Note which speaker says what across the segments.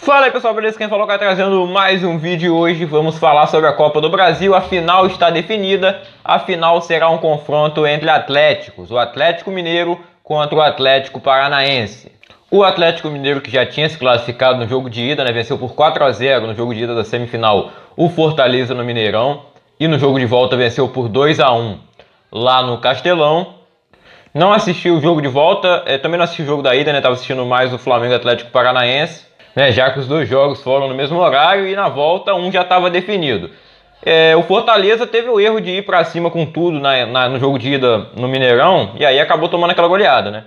Speaker 1: Fala aí pessoal, beleza? Quem falou que tá trazendo mais um vídeo hoje. Vamos falar sobre a Copa do Brasil. A final está definida. A final será um confronto entre Atléticos, o Atlético Mineiro contra o Atlético Paranaense. O Atlético Mineiro, que já tinha se classificado no jogo de ida, venceu por 4-0 no jogo de ida da semifinal o Fortaleza no Mineirão, e no jogo de volta venceu por 2-1 lá no Castelão. Não assisti o jogo de volta, também não assisti o jogo da ida, estava assistindo mais o Flamengo Atlético Paranaense, já que os dois jogos foram no mesmo horário e na volta um já estava definido. O Fortaleza teve o erro de ir para cima com tudo no jogo de ida no Mineirão, e aí acabou tomando aquela goleada,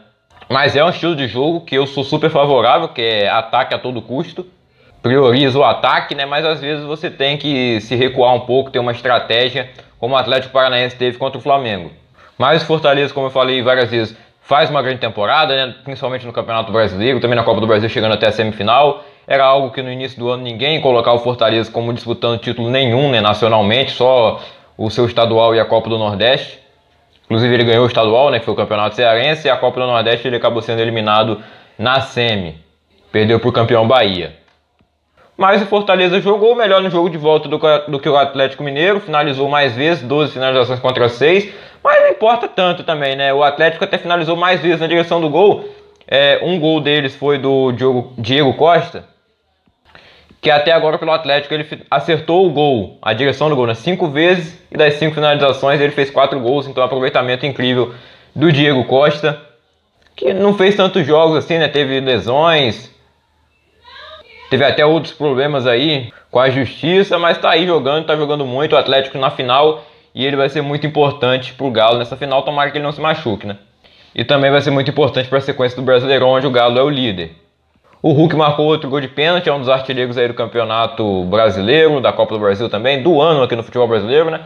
Speaker 1: Mas é um estilo de jogo que eu sou super favorável, que é ataque a todo custo. Prioriza o ataque, mas às vezes você tem que se recuar um pouco, ter uma estratégia, como o Atlético Paranaense teve contra o Flamengo. Mas o Fortaleza, como eu falei várias vezes, faz uma grande temporada, principalmente no Campeonato Brasileiro, também na Copa do Brasil chegando até a semifinal. Era algo que no início do ano ninguém ia colocar o Fortaleza como disputando título nenhum, nacionalmente, só o seu estadual e a Copa do Nordeste. Inclusive ele ganhou o estadual, que foi o Campeonato Cearense, e a Copa do Nordeste ele acabou sendo eliminado na semi. Perdeu para o campeão Bahia. Mas o Fortaleza jogou melhor no jogo de volta do que o Atlético Mineiro, finalizou mais vezes, 12 finalizações contra 6, mas não importa tanto também, O Atlético até finalizou mais vezes na direção do gol. Um gol deles foi do Diego Costa, que até agora pelo Atlético ele acertou o gol, a direção do gol, 5 vezes, e das 5 finalizações ele fez 4 gols, então aproveitamento incrível do Diego Costa, que não fez tantos jogos assim, teve lesões, teve até outros problemas aí com a justiça, mas tá aí jogando, tá jogando muito. O Atlético na final, e ele vai ser muito importante pro Galo nessa final, tomara que ele não se machuque, E também vai ser muito importante para a sequência do Brasileirão, onde o Galo é o líder. O Hulk marcou outro gol de pênalti, é um dos artilheiros aí do Campeonato Brasileiro, da Copa do Brasil também, do ano aqui no futebol brasileiro,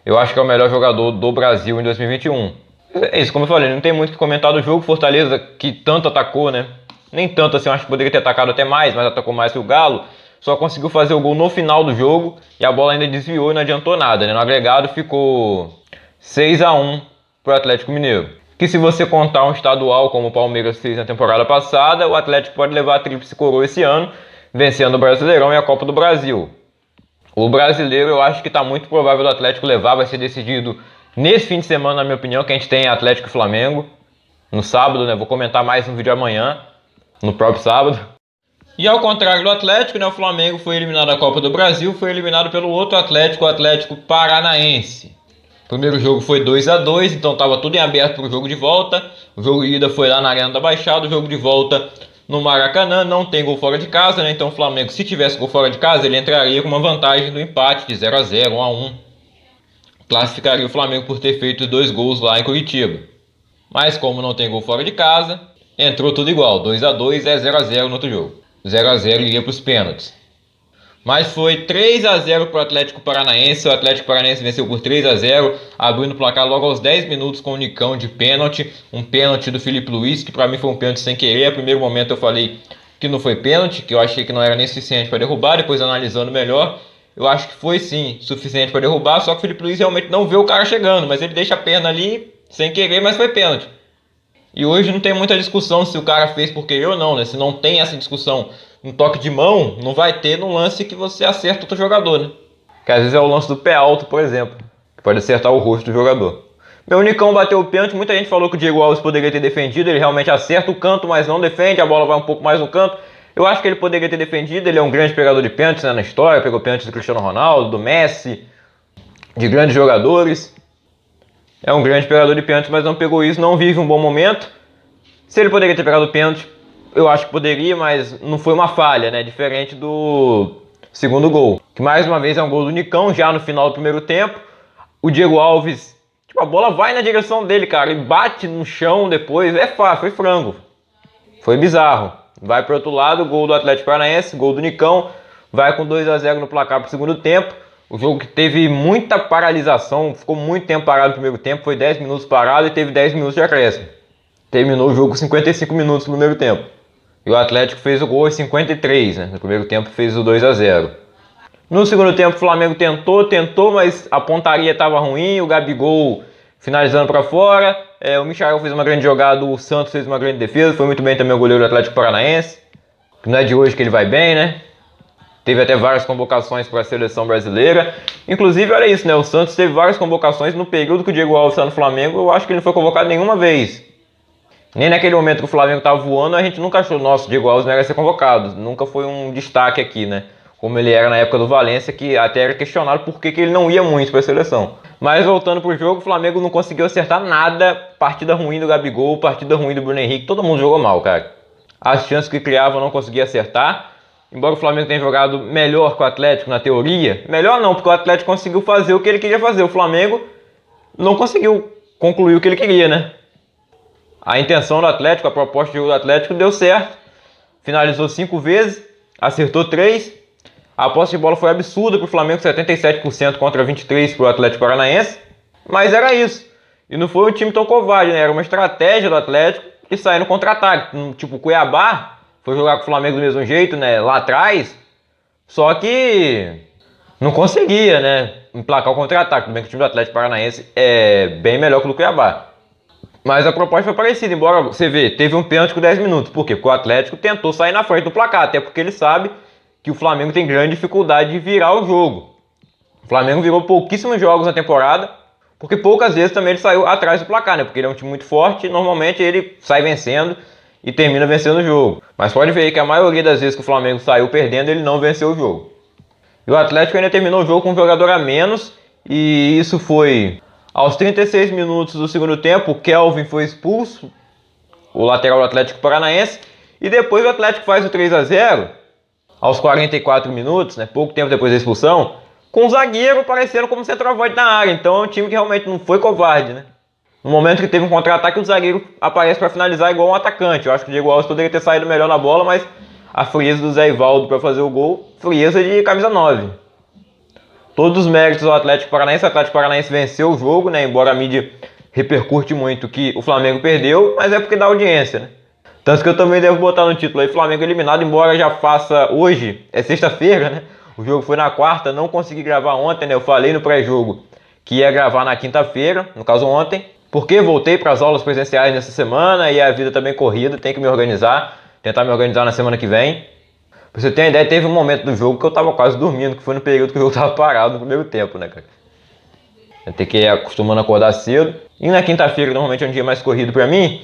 Speaker 1: Eu acho que é o melhor jogador do Brasil em 2021. É isso, como eu falei, não tem muito o que comentar do jogo. Fortaleza, que tanto atacou, Nem tanto assim, eu acho que poderia ter atacado até mais, mas atacou mais que o Galo. Só conseguiu fazer o gol no final do jogo e a bola ainda desviou e não adiantou nada, No agregado ficou 6-1 para o Atlético Mineiro. Que se você contar um estadual como o Palmeiras fez na temporada passada, o Atlético pode levar a tríplice coroa esse ano, vencendo o Brasileirão e a Copa do Brasil. O Brasileiro eu acho que está muito provável do Atlético levar, vai ser decidido nesse fim de semana, na minha opinião, que a gente tem Atlético e Flamengo. No sábado, Vou comentar mais no vídeo amanhã, no próprio sábado. E ao contrário do Atlético, o Flamengo foi eliminado da Copa do Brasil, foi eliminado pelo outro Atlético, o Atlético Paranaense. O primeiro jogo foi 2-2, então estava tudo em aberto para o jogo de volta. O jogo de ida foi lá na Arena da Baixada, o jogo de volta no Maracanã, não tem gol fora de casa, Então o Flamengo, se tivesse gol fora de casa, ele entraria com uma vantagem do empate de 0-0, 1-1. Classificaria o Flamengo por ter feito 2 gols lá em Curitiba. Mas como não tem gol fora de casa, entrou tudo igual, 2-2, 0-0 no outro jogo. 0-0 iria para os pênaltis. Mas foi 3-0 para o Atlético Paranaense. O Atlético Paranaense venceu por 3-0, abrindo o placar logo aos 10 minutos com o Nicão de pênalti. Um pênalti do Filipe Luiz, que para mim foi um pênalti sem querer. No primeiro momento eu falei que não foi pênalti, que eu achei que não era nem suficiente para derrubar. Depois analisando melhor, eu acho que foi sim suficiente para derrubar. Só que o Filipe Luiz realmente não vê o cara chegando, mas ele deixa a perna ali sem querer, mas foi pênalti. E hoje não tem muita discussão se o cara fez por querer ou não, Se não tem essa discussão um toque de mão, não vai ter no lance que você acerta outro jogador, Que às vezes é o lance do pé alto, por exemplo, que pode acertar o rosto do jogador. Meu Nicão bateu o pênalti, muita gente falou que o Diego Alves poderia ter defendido, ele realmente acerta o canto, mas não defende, a bola vai um pouco mais no canto. Eu acho que ele poderia ter defendido, ele é um grande pegador de pênaltis, na história, pegou pênaltis do Cristiano Ronaldo, do Messi, de grandes jogadores. É um grande pegador de pênalti, mas não pegou isso, não vive um bom momento. Se ele poderia ter pegado o pênalti, eu acho que poderia, mas não foi uma falha, Diferente do segundo gol. Que mais uma vez é um gol do Nicão, já no final do primeiro tempo. O Diego Alves, a bola vai na direção dele, cara, e bate no chão depois. É fácil, foi frango. Foi bizarro. Vai para o outro lado, gol do Atlético Paranaense, gol do Nicão. Vai com 2-0 no placar para o segundo tempo. O jogo que teve muita paralisação, ficou muito tempo parado no primeiro tempo, foi 10 minutos parado e teve 10 minutos de acréscimo. Terminou o jogo com 55 minutos no primeiro tempo. E o Atlético fez o gol em 53, No primeiro tempo fez o 2-0. No segundo tempo o Flamengo tentou, mas a pontaria estava ruim, o Gabigol finalizando para fora, o Michael fez uma grande jogada, o Santos fez uma grande defesa, foi muito bem também o goleiro do Atlético Paranaense. que não é de hoje que ele vai bem, né? Teve até várias convocações para a seleção brasileira. Inclusive, olha isso, né? O Santos teve várias convocações no período que o Diego Alves está no Flamengo. Eu acho que ele não foi convocado nenhuma vez. Nem naquele momento que o Flamengo estava voando, a gente nunca achou, nossa, o Diego Alves merece ser convocado. Nunca foi um destaque aqui, né? Como ele era na época do Valência, que até era questionado por que ele não ia muito para a seleção. Mas voltando pro jogo, o Flamengo não conseguiu acertar nada. Partida ruim do Gabigol, partida ruim do Bruno Henrique. Todo mundo jogou mal, cara. As chances que criavam não conseguia acertar. Embora o Flamengo tenha jogado melhor que o Atlético na teoria. Melhor não, porque o Atlético conseguiu fazer o que ele queria fazer. O Flamengo não conseguiu concluir o que ele queria, né? A intenção do Atlético, a proposta de jogo do Atlético deu certo. Finalizou 5 vezes, acertou 3. A posse de bola foi absurda para o Flamengo, 77% contra 23% para o Atlético Paranaense. Mas era isso. E não foi um time tão covarde, né? Era uma estratégia do Atlético de sair no contra-ataque. Tipo, o Cuiabá foi jogar com o Flamengo do mesmo jeito, né? Lá atrás. Só que não conseguia, né? Emplacar o contra-ataque. Tudo bem que o time do Atlético Paranaense é bem melhor que o do Cuiabá. Mas a proposta foi parecida, embora você vê, teve um pênalti com 10 minutos. Por quê? Porque o Atlético tentou sair na frente do placar, até porque ele sabe que o Flamengo tem grande dificuldade de virar o jogo. O Flamengo virou pouquíssimos jogos na temporada, porque poucas vezes também ele saiu atrás do placar, né? Porque ele é um time muito forte e normalmente ele sai vencendo e termina vencendo o jogo. Mas pode ver aí que a maioria das vezes que o Flamengo saiu perdendo, ele não venceu o jogo. E o Atlético ainda terminou o jogo com um jogador a menos, e isso foi aos 36 minutos do segundo tempo. O Kelvin foi expulso, o lateral do Atlético Paranaense, e depois o Atlético faz o 3-0 aos 44 minutos, né, pouco tempo depois da expulsão, com o zagueiro parecendo como centroavante na área. Então é um time que realmente não foi covarde, né? No momento que teve um contra-ataque, o zagueiro aparece para finalizar igual um atacante. Eu acho que o Diego Alves poderia ter saído melhor na bola, mas a frieza do Zé Ivaldo para fazer o gol, frieza de camisa 9. Todos os méritos ao Atlético Paranaense. O Atlético Paranaense venceu o jogo, né? Embora a mídia repercute muito que o Flamengo perdeu, mas é porque dá audiência, né? Tanto que eu também devo botar no título aí, Flamengo eliminado, embora já faça hoje, é sexta-feira, né? O jogo foi na quarta, não consegui gravar ontem, né? Eu falei no pré-jogo que ia gravar na quinta-feira, no caso ontem, porque voltei para as aulas presenciais nessa semana e a vida tá bem corrida, tem que me organizar, tentar me organizar na semana que vem. Pra você ter uma ideia, teve um momento do jogo que eu tava quase dormindo, que foi no período que o jogo tava parado no primeiro tempo, né, cara? Eu tenho que ir acostumando a acordar cedo. E na quinta-feira, normalmente é um dia mais corrido pra mim,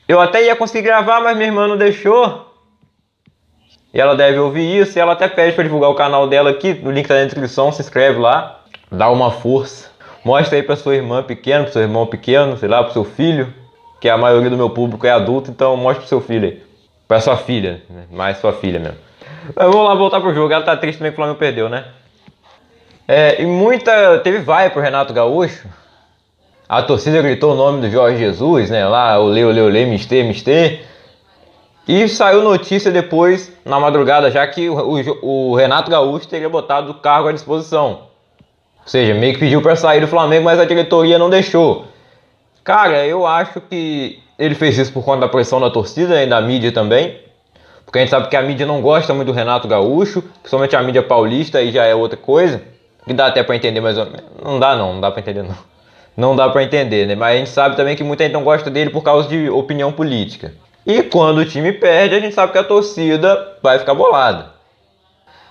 Speaker 1: eu até ia conseguir gravar, mas minha irmã não deixou. E ela deve ouvir isso, e ela até pede pra divulgar o canal dela aqui, o link tá na descrição, se inscreve lá, dá uma força. Mostra aí pra sua irmã pequena, pro seu irmão pequeno, sei lá, pro seu filho, que a maioria do meu público é adulto, então mostra pro seu filho aí. Pra sua filha, né? Mais sua filha mesmo. Mas vamos lá voltar pro jogo, ela tá triste também que o Flamengo perdeu, né? Teve vai pro Renato Gaúcho. A torcida gritou o nome do Jorge Jesus, né? Lá, olê, olê, olê, mistê, mistê. E saiu notícia depois, na madrugada, já que o Renato Gaúcho teria botado o cargo à disposição. Ou seja, meio que pediu pra sair do Flamengo, mas a diretoria não deixou. Cara, eu acho que ele fez isso por conta da pressão da torcida e da mídia também. Porque a gente sabe que a mídia não gosta muito do Renato Gaúcho, principalmente a mídia paulista, aí já é outra coisa. Que dá até pra entender mais ou menos. Não dá pra entender não. Não dá pra entender, né? Mas a gente sabe também que muita gente não gosta dele por causa de opinião política. E quando o time perde, a gente sabe que a torcida vai ficar bolada.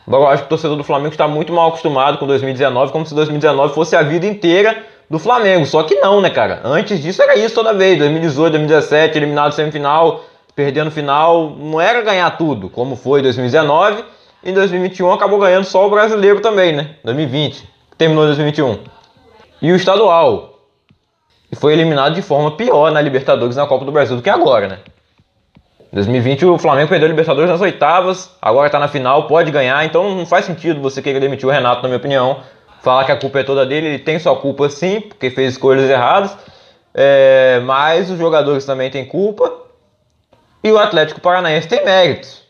Speaker 1: Agora eu acho que o torcedor do Flamengo está muito mal acostumado com 2019, como se 2019 fosse a vida inteira do Flamengo. Só que não, né, cara? Antes disso era isso toda vez. 2018, 2017, eliminado semifinal, perdendo final. Não era ganhar tudo, como foi em 2019. Em 2021 acabou ganhando só o brasileiro também, né? 2020, terminou em 2021. E o estadual. E foi eliminado de forma pior na Libertadores e na Copa do Brasil do que agora, né? Em 2020 o Flamengo perdeu a Libertadores nas oitavas, agora tá na final, pode ganhar, então não faz sentido você querer demitir o Renato, na minha opinião. Falar que a culpa é toda dele, ele tem sua culpa sim, porque fez escolhas erradas, mas os jogadores também têm culpa, e o Atlético Paranaense tem méritos.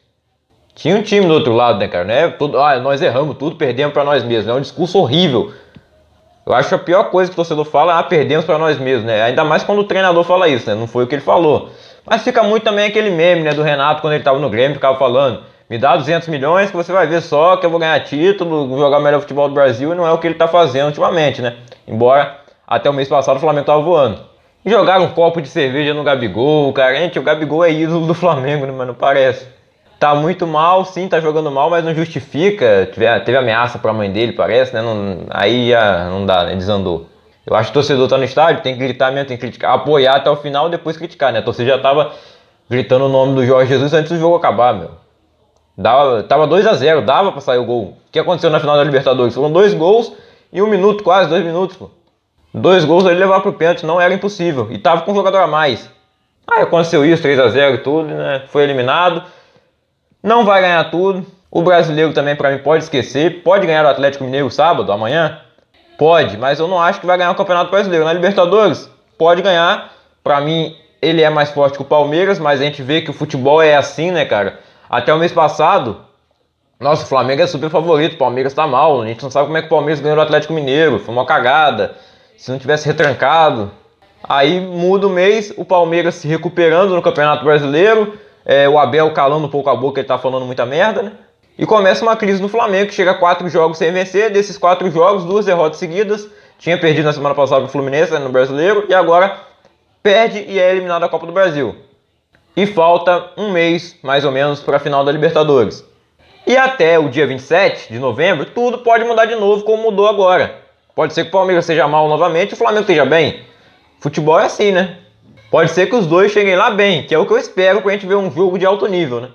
Speaker 1: Tinha um time do outro lado, né, cara? Né? Nós erramos tudo, perdemos pra nós mesmos, é um discurso horrível. Eu acho que a pior coisa que o torcedor fala é perdemos pra nós mesmos, né? Ainda mais quando o treinador fala isso, né? Não foi o que ele falou. Mas fica muito também aquele meme, né, do Renato quando ele tava no Grêmio, ficava falando: me dá 200 milhões que você vai ver só que eu vou ganhar título, vou jogar o melhor futebol do Brasil, e não é o que ele tá fazendo ultimamente, né? Embora até o mês passado o Flamengo tava voando. E jogaram um copo de cerveja no Gabigol, cara. Gente, o Gabigol é ídolo do Flamengo, né? Mas não parece. tá muito mal, sim, tá jogando mal, mas não justifica. Teve ameaça pra mãe dele, parece, né? Aí já não dá, né? Desandou. Eu acho que o torcedor tá no estádio, tem que gritar mesmo, tem que criticar, apoiar até o final e depois criticar, né? A torcida já tava gritando o nome do Jorge Jesus antes do jogo acabar, meu. Tava 2-0, dava pra sair o gol. O que aconteceu na final da Libertadores? Foram 2 gols em 1 minuto, quase 2 minutos, pô. 2 gols ele levar pro pênalti, não era impossível. E tava com um jogador a mais. Aí aconteceu isso, 3-0 e tudo, né? Foi eliminado. Não vai ganhar tudo. O brasileiro também, pra mim, pode esquecer. Pode ganhar o Atlético Mineiro sábado, amanhã? Pode, mas eu não acho que vai ganhar o Campeonato Brasileiro. Na Libertadores, pode ganhar. Pra mim, ele é mais forte que o Palmeiras, mas a gente vê que o futebol é assim, né, cara? Até o mês passado, nossa, o Flamengo é super favorito, o Palmeiras tá mal. A gente não sabe como é que o Palmeiras ganhou o Atlético Mineiro. Foi uma cagada. Se não tivesse retrancado. Aí muda o mês, o Palmeiras se recuperando no Campeonato Brasileiro. O Abel calando um pouco a boca, ele tá falando muita merda, né? E começa uma crise no Flamengo, que chega a 4 jogos sem vencer. Desses 4 jogos, 2 derrotas seguidas. Tinha perdido na semana passada pro Fluminense, né, no Brasileiro. E agora perde e é eliminado da Copa do Brasil. E falta um mês, mais ou menos, para a final da Libertadores. E até o dia 27 de novembro, tudo pode mudar de novo, como mudou agora. Pode ser que o Palmeiras seja mal novamente e o Flamengo esteja bem. Futebol é assim, né? Pode ser que os dois cheguem lá bem, que é o que eu espero pra gente ver um jogo de alto nível, né?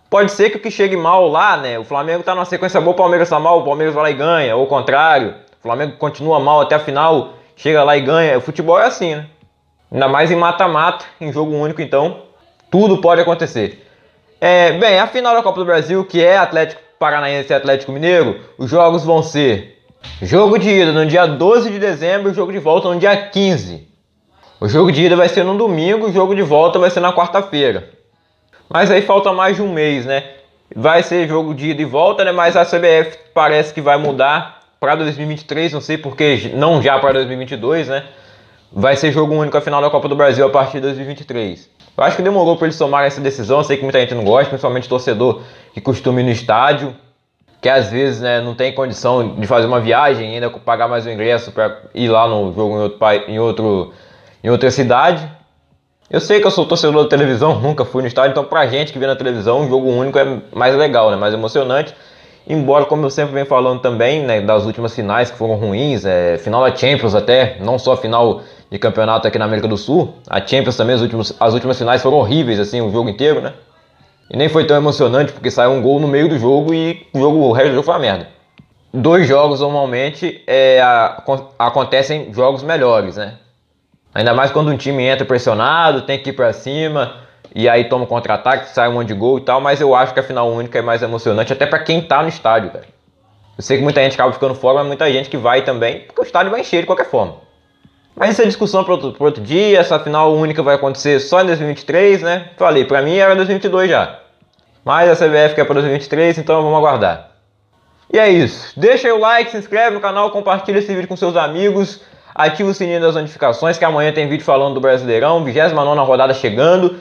Speaker 1: Pode ser que o que chegue mal lá, né? O Flamengo tá numa sequência boa, o Palmeiras tá mal, o Palmeiras vai lá e ganha. Ou o contrário, o Flamengo continua mal até a final, chega lá e ganha. O futebol é assim, né? Ainda mais em mata-mata, em jogo único, então, tudo pode acontecer. Bem, a final da Copa do Brasil, que é Atlético Paranaense e Atlético Mineiro, os jogos vão ser jogo de ida no dia 12 de dezembro e jogo de volta no dia 15. O jogo de ida vai ser no domingo, o jogo de volta vai ser na quarta-feira. Mas aí falta mais de um mês, né? Vai ser jogo de ida e volta, né? Mas a CBF parece que vai mudar para 2023, não sei porque, não já para 2022, né? Vai ser jogo único a final da Copa do Brasil a partir de 2023. Eu acho que demorou para eles tomarem essa decisão, eu sei que muita gente não gosta, principalmente torcedor que costuma ir no estádio, que às vezes, né, não tem condição de fazer uma viagem e ainda pagar mais o ingresso para ir lá no jogo em outra cidade. Eu sei que eu sou torcedor da televisão, nunca fui no estádio, então pra gente que vê na televisão, um jogo único é mais legal, né, mais emocionante. Embora, como eu sempre venho falando também, né, das últimas finais que foram ruins, final da Champions até, não só final de campeonato aqui na América do Sul, a Champions também, as últimas finais foram horríveis, assim, o jogo inteiro, né? E nem foi tão emocionante, porque saiu um gol no meio do jogo e o resto do jogo foi uma merda. 2 jogos, normalmente, acontecem jogos melhores, né? Ainda mais quando um time entra pressionado, tem que ir pra cima, e aí toma um contra-ataque, sai um monte de gol e tal, mas eu acho que a final única é mais emocionante, até pra quem tá no estádio, cara. Eu sei que muita gente acaba ficando fora, mas muita gente que vai também, porque o estádio vai encher de qualquer forma. Mas isso é discussão para outro dia, essa final única vai acontecer só em 2023, né? Falei, pra mim era 2022 já. Mas a CBF quer para 2023, então vamos aguardar. E é isso. Deixa aí o like, se inscreve no canal, compartilha esse vídeo com seus amigos, ativa o sininho das notificações, que amanhã tem vídeo falando do Brasileirão, 29ª rodada chegando,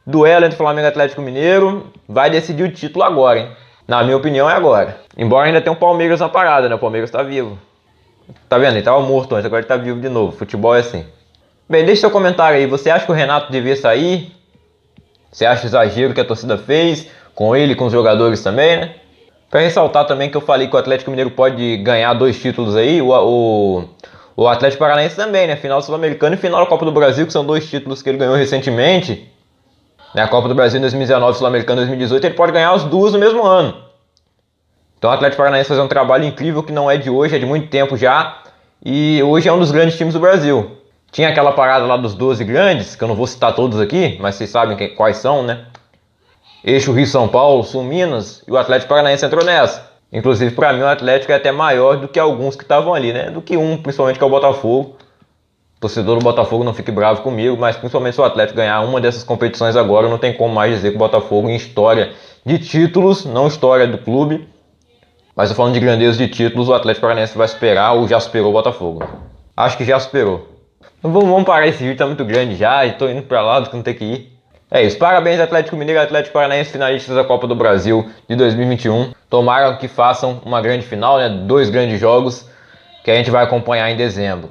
Speaker 1: duelo entre Flamengo e Atlético Mineiro, vai decidir o título agora, hein? Na minha opinião é agora. Embora ainda tenha um Palmeiras na parada, né? O Palmeiras tá vivo. Tá vendo? Ele tava morto antes, agora ele tá vivo de novo. Futebol é assim. Bem, deixa seu comentário aí. Você acha que o Renato devia sair? Você acha exagero que a torcida fez? Com ele e com os jogadores também, né? Pra ressaltar também que eu falei que o Atlético Mineiro pode ganhar 2 títulos aí. O Atlético Paranaense também, né? Final Sul-Americano e final da Copa do Brasil, que são 2 títulos que ele ganhou recentemente. A Copa do Brasil em 2019 e Sul-Americano em 2018, ele pode ganhar os 2 no mesmo ano. Então o Atlético Paranaense faz um trabalho incrível que não é de hoje, é de muito tempo já. E hoje é um dos grandes times do Brasil. Tinha aquela parada lá dos 12 grandes, que eu não vou citar todos aqui, mas vocês sabem quais são, né? Eixo Rio-São Paulo, Sul-Minas, e o Atlético Paranaense entrou nessa. Inclusive, para mim, o Atlético é até maior do que alguns que estavam ali, né? Do que principalmente, que é o Botafogo. O torcedor do Botafogo não fique bravo comigo, mas principalmente se o Atlético ganhar uma dessas competições agora, não tem como mais dizer que o Botafogo, em história de títulos, não história do clube, mas eu falando de grandeza de títulos, o Atlético Paranaense vai superar ou já superou o Botafogo. Acho que já superou. Então vamos parar esse vídeo, tá muito grande já, e tô indo pra lá do que não tem que ir. É isso, parabéns Atlético Mineiro e Atlético Paranaense, finalistas da Copa do Brasil de 2021. Tomara que façam uma grande final, né? 2 grandes jogos que a gente vai acompanhar em dezembro.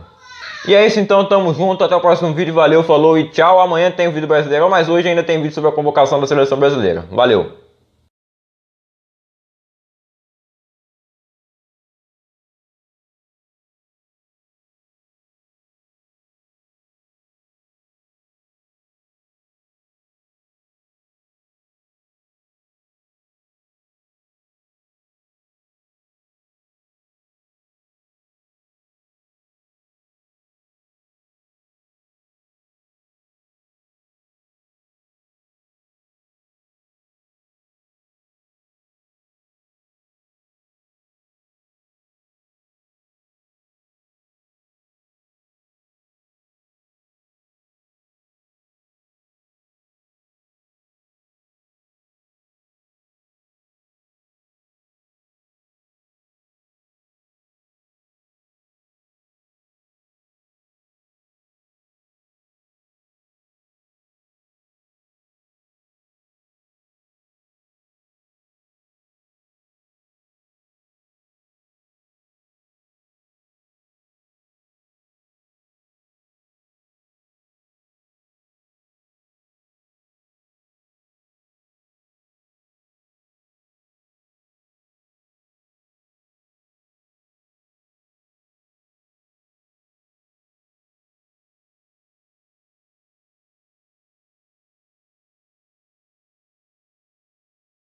Speaker 1: E é isso então, tamo junto, até o próximo vídeo, valeu, falou e tchau. Amanhã tem o vídeo brasileiro, mas hoje ainda tem vídeo sobre a convocação da seleção brasileira. Valeu!